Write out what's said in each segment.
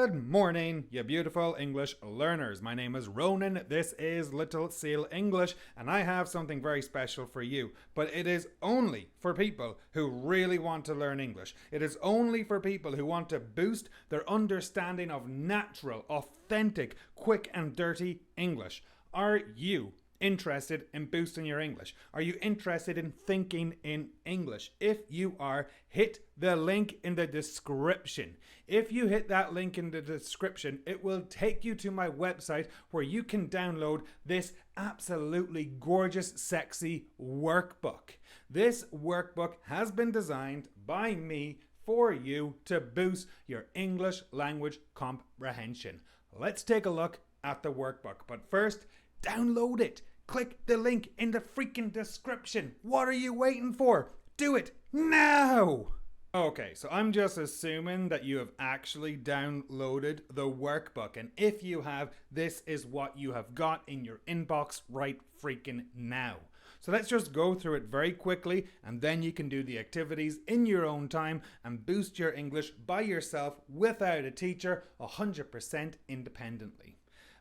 Good morning, you beautiful English learners. My name is Ronan. This is Little Seal English, and I have something very special for you. But it is only for people who really want to learn English. It is only for people who want to boost their understanding of natural, authentic, quick and dirty English. Are you interested in boosting your English? Are you interested in thinking in English? If you are, hit the link in the description. If you hit that link in the description, it will take you to my website where you can download this absolutely gorgeous, sexy workbook. This workbook has been designed by me for you to boost your English language comprehension. Let's take a look at the workbook, but first, download it. Click the link in the freaking description. What are you waiting for? Do it now! Okay, so I'm just assuming that you have actually downloaded the workbook, and if you have, this is what you have got in your inbox right freaking now. So let's just go through it very quickly, and then you can do the activities in your own time and boost your English by yourself without a teacher, 100% independently.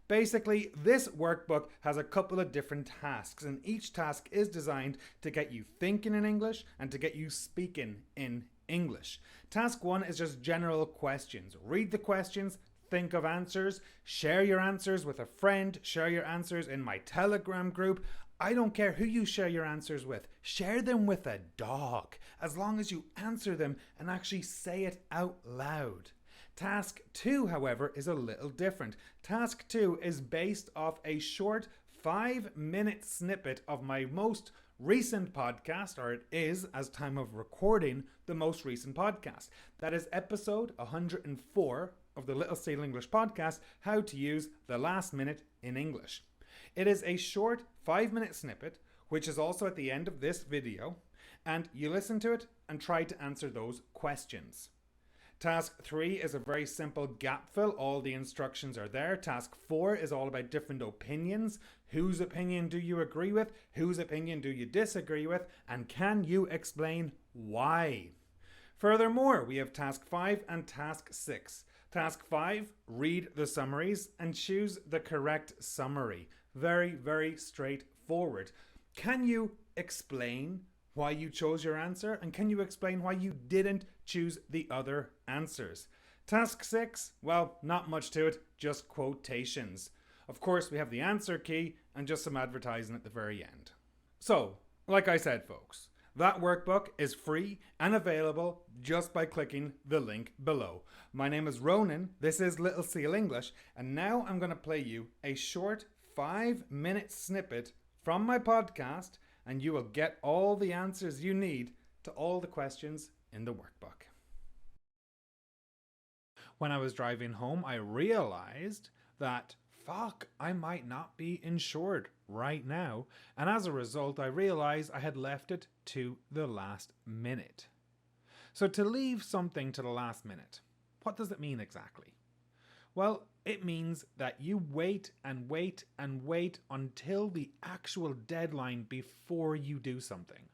Basically, this workbook has a couple of different tasks, and each task is designed to get you thinking in English and to get you speaking in English. Task 1 is just general questions. Read the questions, think of answers, share your answers with a friend, share your answers in my Telegram group. I don't care who you share your answers with. Share them with a dog, as long as you answer them and actually say it out loud. Task 2, however, is a little different. Task 2 is based off a short 5-minute snippet of my most recent podcast, or it is, as time of recording, the most recent podcast. That is episode 104 of the Little Seal English podcast, How to Use the Last Minute in English. It is a short 5-minute snippet, which is also at the end of this video, and you listen to it and try to answer those questions. Task 3 is a very simple gap fill. All the instructions are there. Task 4 is all about different opinions. Whose opinion do you agree with? Whose opinion do you disagree with? And can you explain why? Furthermore, we have Task 5 and Task 6. Task 5, read the summaries and choose the correct summary. Very, very straightforward. Can you explain why you chose your answer, and can you explain why you didn't choose the other answers? Task 6, well, not much to it, just quotations. Of course, we have the answer key and just some advertising at the very end. So, like I said, folks, that workbook is free and available just by clicking the link below. My name is Ronan, this is Little Seal English, and now I'm going to play you a short 5-minute snippet from my podcast, and you will get all the answers you need to all the questions in the workbook. When I was driving home, I realized that, I might not be insured right now. And as a result, I realized I had left it to the last minute. So to leave something to the last minute, what does it mean exactly? Well, it means that you wait and wait and wait until the actual deadline before you do something.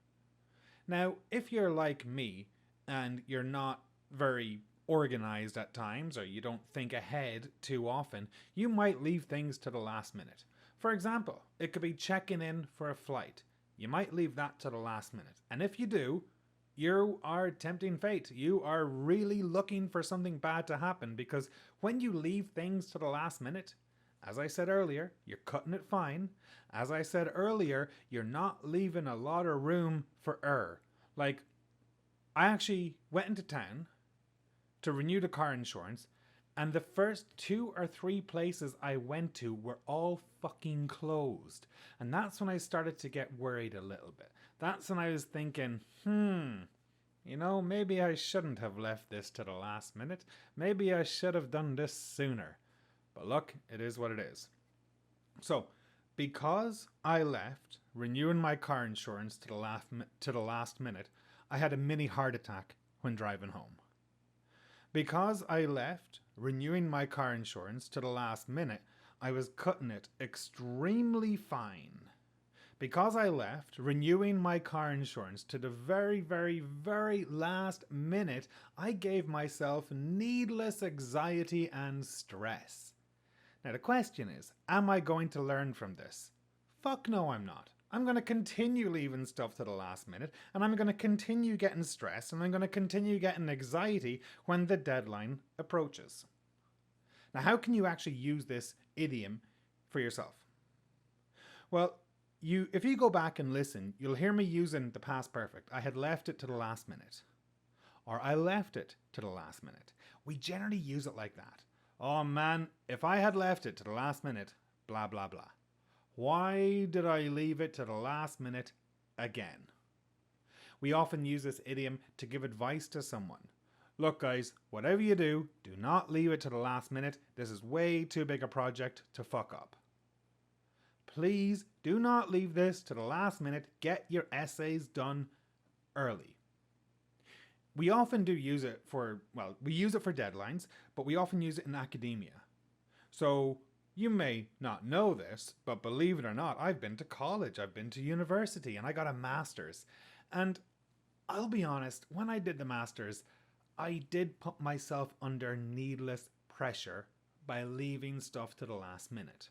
Now, if you're like me and you're not very organized at times, or you don't think ahead too often, you might leave things to the last minute. For example, it could be checking in for a flight. You might leave that to the last minute. And if you do, you are tempting fate. You are really looking for something bad to happen, because when you leave things to the last minute, as I said earlier, you're cutting it fine. As I said earlier, you're not leaving a lot of room for error. Like, I actually went into town to renew the car insurance, and the first 2 or 3 places I went to were all fucking closed. And that's when I started to get worried a little bit. That's when I was thinking, maybe I shouldn't have left this to the last minute. Maybe I should have done this sooner. But look, it is what it is. So, because I left renewing my car insurance to the last minute, I had a mini heart attack when driving home. Because I left renewing my car insurance to the last minute, I was cutting it extremely fine. because I left renewing my car insurance to the very, very, very last minute, I gave myself needless anxiety and stress. Now the question is, am I going to learn from this? Fuck no, I'm not. I'm going to continue leaving stuff to the last minute, and I'm going to continue getting stressed, and I'm going to continue getting anxiety when the deadline approaches. Now, how can you actually use this idiom for yourself? Well, if you go back and listen, you'll hear me using the past perfect. I had left it to the last minute. Or I left it to the last minute. We generally use it like that. Oh man, if I had left it to the last minute, blah, blah, blah. Why did I leave it to the last minute again? We often use this idiom to give advice to someone. Look guys, whatever you do, do not leave it to the last minute. This is way too big a project to fuck up. Please do not leave this to the last minute. Get your essays done early. We often do use it we use it for deadlines, but we often use it in academia. So you may not know this, but believe it or not, I've been to college, I've been to university, and I got a master's. And I'll be honest, when I did the master's, I did put myself under needless pressure by leaving stuff to the last minute.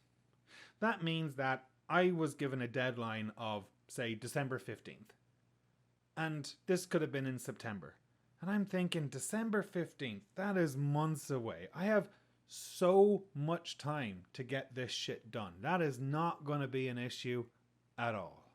That means that I was given a deadline of, say, December 15th. And this could have been in September. And I'm thinking, December 15th, that is months away. I have so much time to get this shit done. That is not going to be an issue at all.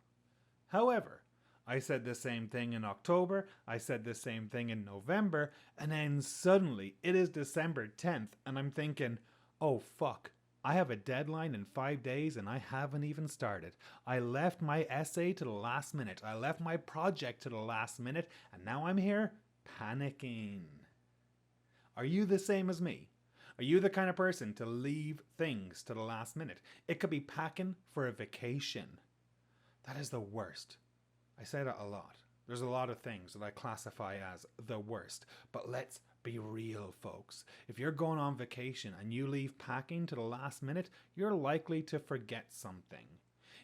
However, I said the same thing in October, I said the same thing in November, and then suddenly it is December 10th and I'm thinking, oh fuck, I have a deadline in 5 days and I haven't even started. I left my essay to the last minute. I left my project to the last minute and now I'm here panicking. Are you the same as me? Are you the kind of person to leave things to the last minute? It could be packing for a vacation. That is the worst. I say that a lot. There's a lot of things that I classify as the worst. But let's be real, folks. If you're going on vacation and you leave packing to the last minute, you're likely to forget something.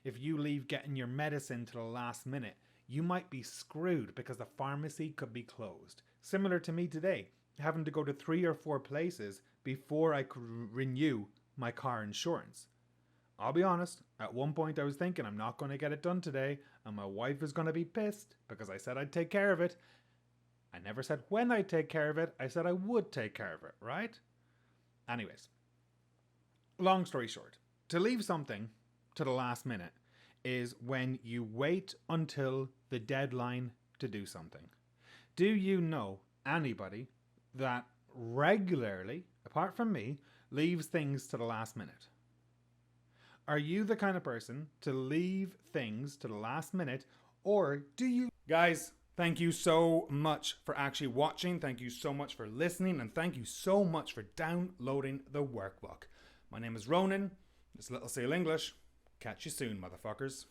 If you leave getting your medicine to the last minute, you might be screwed because the pharmacy could be closed. Similar to me today, having to go to 3 or 4 places before I could renew my car insurance. I'll be honest, at one point I was thinking I'm not going to get it done today and my wife is going to be pissed because I said I'd take care of it. I never said when I'd take care of it, I said I would take care of it, right? Anyways, long story short, to leave something to the last minute is when you wait until the deadline to do something. Do you know anybody that regularly, apart from me, leaves things to the last minute? Are you the kind of person to leave things to the last minute, or do you... Guys, thank you so much for actually watching. Thank you so much for listening, and thank you so much for downloading the workbook. My name is Ronan. It's Little Seal English. Catch you soon, motherfuckers.